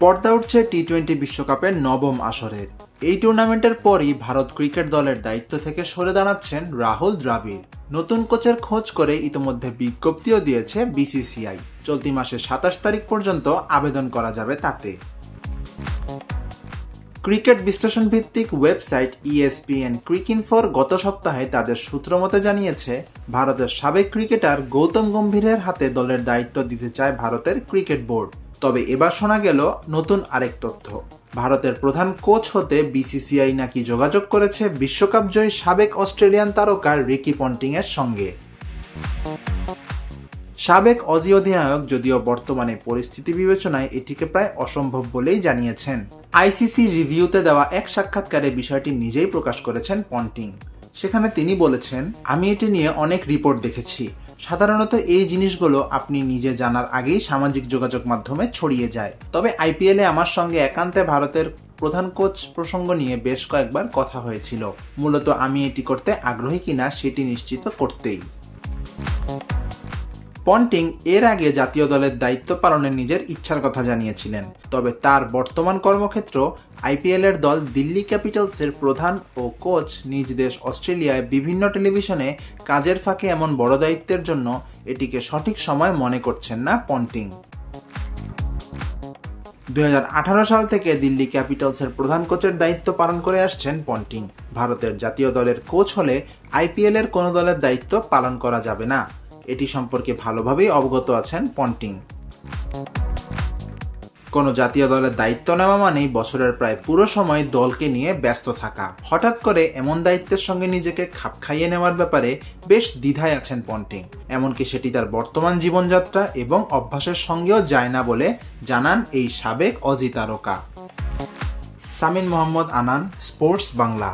পর্দা উঠছে টি-20 বিশ্বকাপের নবম আসরের। এই টুর্নামেন্টের পরই ভারত ক্রিকেট দলের দায়িত্ব থেকে সরে দাঁড়াচ্ছেন রাহুল দ্রাবিড়। নতুন কোচের খোঁজ করে ইতোমধ্যে বিজ্ঞপ্তিও দিয়েছে বিসিসিআই। চলতি মাসের 27 তারিখ পর্যন্ত আবেদন করা যাবে তাতে। ক্রিকেট বিশ্লেষণ ভিত্তিক ওয়েবসাইট ESPN ক্রিকইনফোর গত সপ্তাহে তাদের সূত্র মতে জানিয়েছে, ভারতের সাবেক ক্রিকেটার গৌতম গম্ভীরের হাতে দলের দায়িত্ব দিতে চায় ভারতের ক্রিকেট বোর্ড। তবে এবার শোনা গেল নতুন আরেক তথ্য। ভারতের প্রধান কোচ হতে বিসিসিআই নাকি যোগাযোগ করেছে বিশ্বকাপ জয়ী সাবেক অস্ট্রেলিয়ান তারকা রিকি পন্টিং এর সঙ্গে। সাবেক অজি অধিনায়ক যদিও বর্তমানে পরিস্থিতি বিবেচনায় এটিকে প্রায় অসম্ভব বলেই জানিয়েছেন। আইসিসি রিভিউতে দেওয়া এক সাক্ষাৎকারে বিষয়টি নিজেই প্রকাশ করেছেন পন্টিং। সেখানে তিনি বলেছেন, আমি এটি নিয়ে অনেক রিপোর্ট দেখেছি। সাধারণত এই জিনিসগুলো আপনি নিজে জানার আগেই সামাজিক যোগাযোগ মাধ্যমে ছড়িয়ে যায়। তবে আইপিএলে আমার সঙ্গে একান্তে ভারতের প্রধান কোচ প্রসঙ্গ নিয়ে বেশ কয়েকবার কথা হয়েছিল। মূলত আমি এটি করতে আগ্রহী কিনা সেটি নিশ্চিত করতেই। পন্টিং এর আগে জাতীয় দলের দায়িত্ব পালনের নিজের ইচ্ছার কথা জানিয়েছিলেন। তবে তার বর্তমান কর্মক্ষেত্র আইপিএলের দল দিল্লি ক্যাপিটালসের প্রধান ও কোচ নিজ দেশ অস্ট্রেলিয়ায় বিভিন্ন টেলিভিশনে কাজের ফাঁকে এমন বড় দায়িত্বের জন্য এটিকে সঠিক সময় মনে করছেন না পন্টিং। 2018 সাল থেকে দিল্লি ক্যাপিটালসের প্রধান কোচের দায়িত্ব পালন করে আসছেন পন্টিং। ভারতের জাতীয় দলের কোচ হলে আইপিএলের কোনো দলের দায়িত্ব পালন করা যাবে না, এটি সম্পর্কে ভালোভাবেই অবগত আছেন পন্টিং। কোনো জাতীয় দলের দায়িত্ব নেওয়া মানেই বছরের প্রায় পুরো সময় দলকে নিয়ে ব্যস্ত থাকা। হঠাৎ করে এমন দায়িত্বের সঙ্গে নিজেকে খাপ খাইয়ে নেওয়ার ব্যাপারে বেশ দ্বিধায় আছেন পন্টিং। এমনকি সেটি তার বর্তমান জীবনযাত্রা এবং অভ্যাসের সঙ্গেও যায় না বলে জানান এই সাবেক অজি তারকা। সামিন মোহাম্মদ আনান, স্পোর্টস বাংলা।